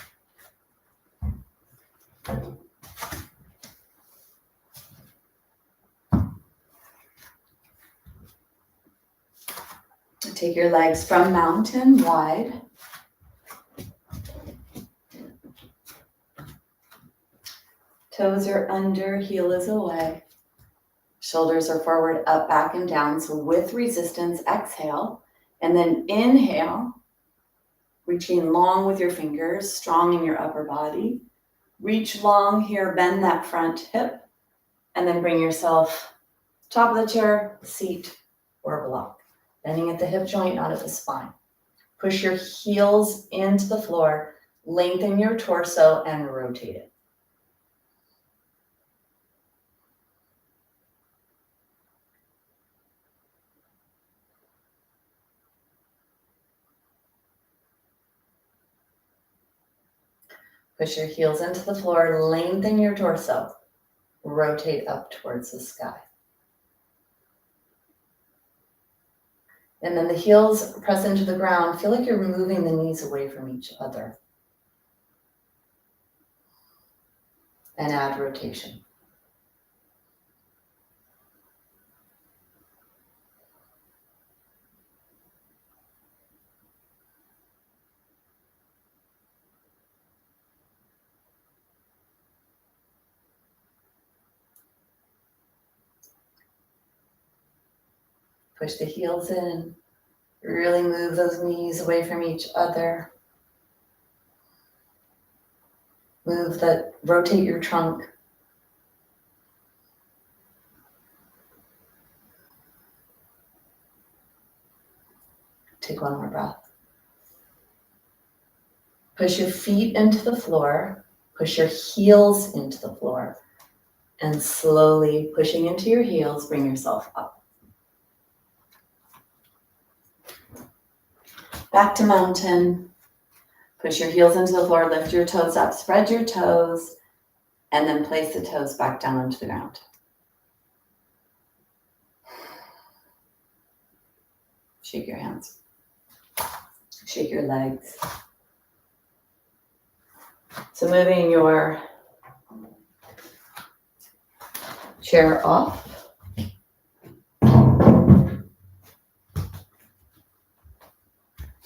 Take your legs from mountain wide. Toes are under, heel is away. Shoulders are forward, up, back, and down. So with resistance, exhale. And then inhale, reaching long with your fingers, strong in your upper body. Reach long here, bend that front hip, and then bring yourself top of the chair, seat, or block. Bending at the hip joint, not at the spine. Push your heels into the floor, lengthen your torso, and rotate it. Push your heels into the floor, lengthen your torso, rotate up towards the sky. And then the heels press into the ground. Feel like you're moving the knees away from each other. And add rotation. Push the heels in. Really move those knees away from each other. Rotate your trunk. Take one more breath. Push your feet into the floor. Push your heels into the floor. And slowly pushing into your heels, bring yourself up. Back to mountain. Push your heels into the floor, lift your toes up, spread your toes, and then place the toes back down onto the ground. Shake your hands. Shake your legs. So moving your chair off.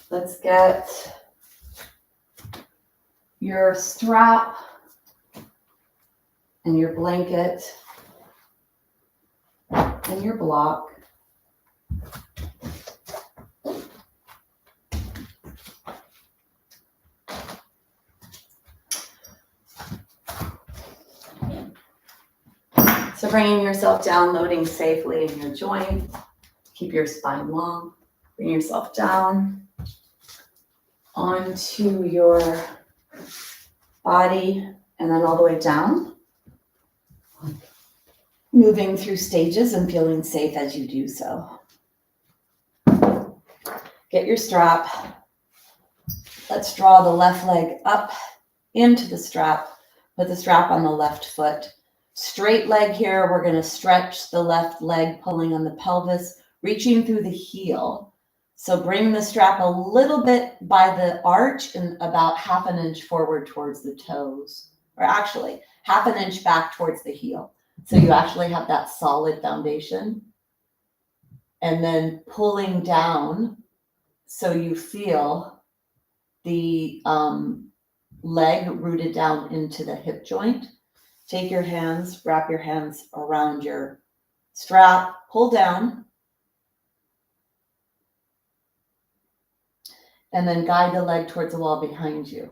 Let's get your strap and your blanket and your block. So bringing yourself down, loading safely in your joint. Keep your spine long. Bring yourself down onto your body and then all the way down. Moving through stages and feeling safe as you do so. Get your strap. Let's draw the left leg up into the strap. Put the strap on the left foot. Straight leg here. We're going to stretch the left leg, pulling on the pelvis, reaching through the heel. So bring the strap a little bit by the arch and about 1/2 inch forward towards the toes, or actually 1/2 inch back towards the heel. So you actually have that solid foundation. And then pulling down so you feel the leg rooted down into the hip joint. Take your hands, wrap your hands around your strap, pull down, and then guide the leg towards the wall behind you.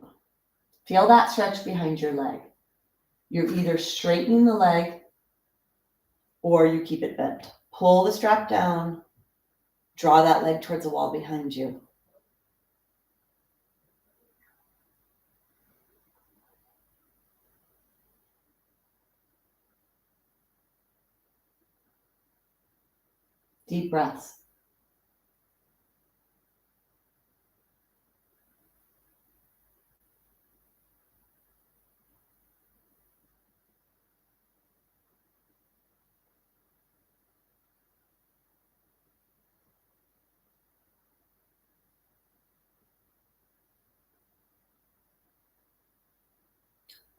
Feel that stretch behind your leg. You're either straightening the leg or you keep it bent. Pull the strap down, draw that leg towards the wall behind you. Deep breaths.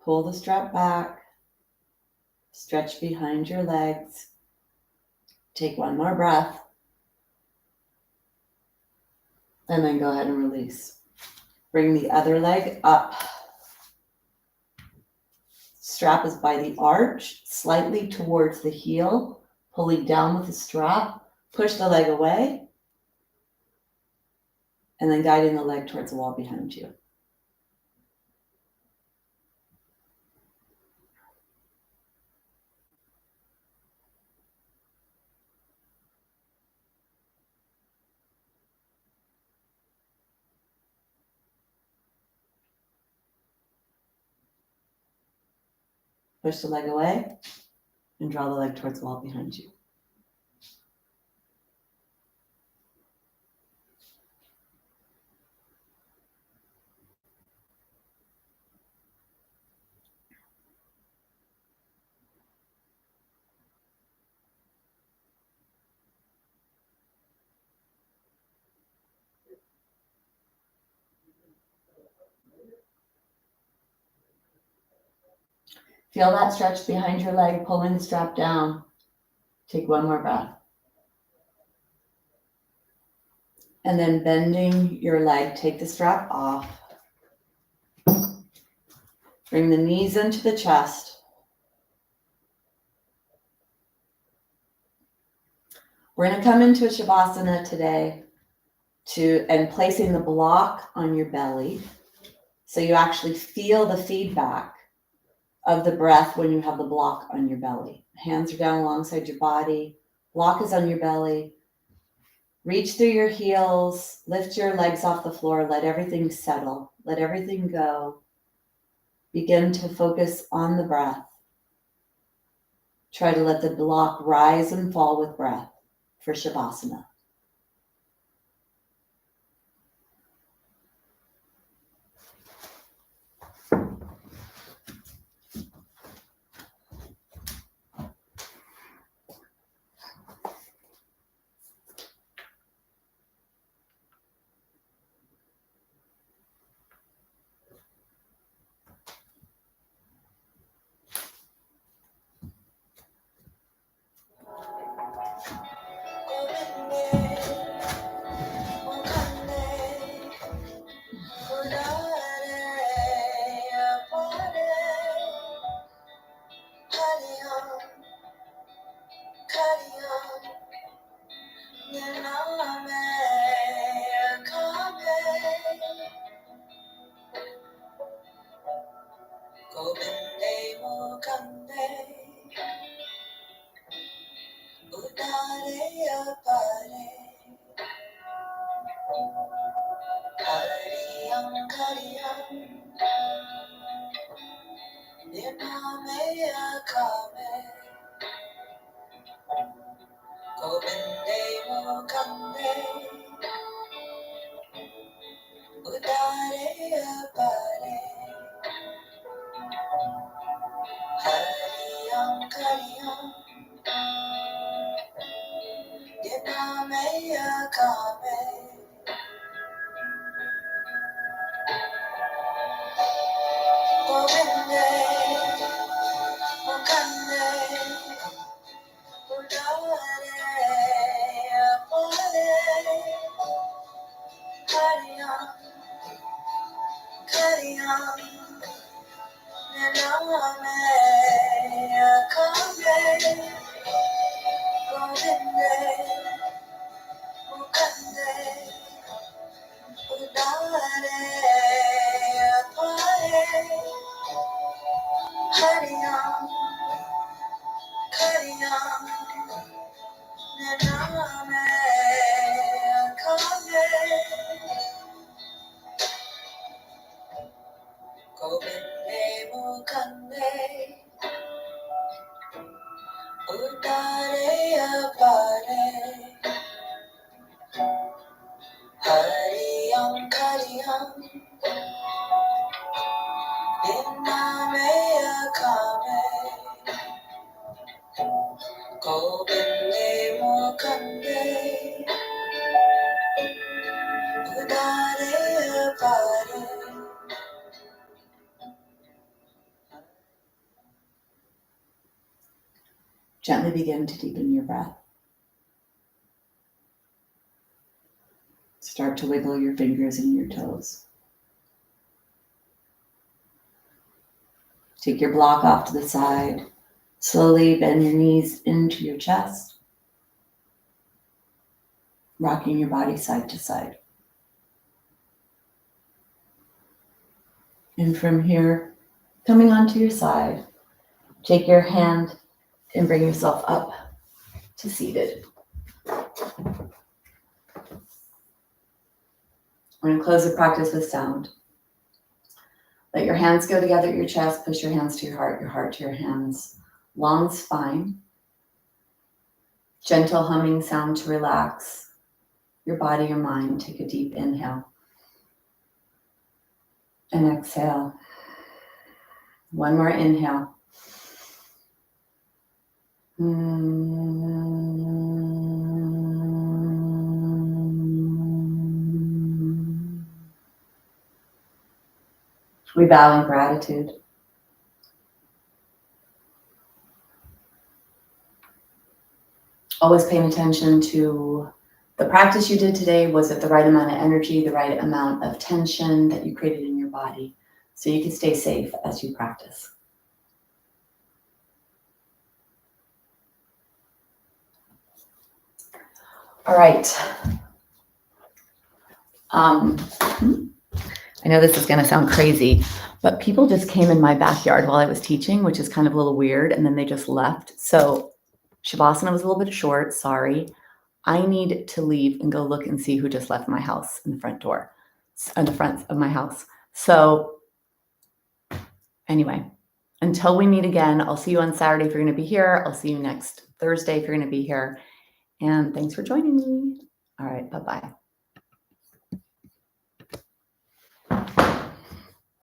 Pull the strap back, stretch behind your legs. Take one more breath, and then go ahead and release. Bring the other leg up. Strap is by the arch, slightly towards the heel, pulling down with the strap. Push the leg away, and then guiding the leg towards the wall behind you. Push the leg away and draw the leg towards the wall behind you. Feel that stretch behind your leg, pulling the strap down. Take one more breath. And then bending your leg, take the strap off. Bring the knees into the chest. We're going to come into a Shavasana today and placing the block on your belly. So you actually feel the feedback of the breath when you have the block on your belly. Hands are down alongside your body. Block is on your belly. Reach through your heels. Lift your legs off the floor. Let everything settle. Let everything go. Begin to focus on the breath. Try to let the block rise and fall with breath for Shavasana. Gently begin to deepen your breath. Start to wiggle your fingers and your toes. Take your block off to the side. Slowly bend your knees into your chest, rocking your body side to side. And from here, coming onto your side, take your hand and bring yourself up to seated. We're going to close the practice with sound. Let your hands go together at your chest, push your hands to your heart to your hands. Long spine. Gentle humming sound to relax your body, your mind. Take a deep inhale. And exhale. One more inhale. We bow in gratitude. Always paying attention to the practice you did today. Was it the right amount of energy, the right amount of tension that you created in your body, so you can stay safe as you practice. All right. I know this is going to sound crazy, but people just came in my backyard while I was teaching, which is kind of a little weird, and then they just left. So Shavasana was a little bit short, sorry. I need to leave and go look and see who just left my house in the front door, in the front of my house. So anyway, until we meet again, I'll see you on Saturday if you're going to be here. I'll see you next Thursday if you're going to be here. And thanks for joining me. All right, bye-bye.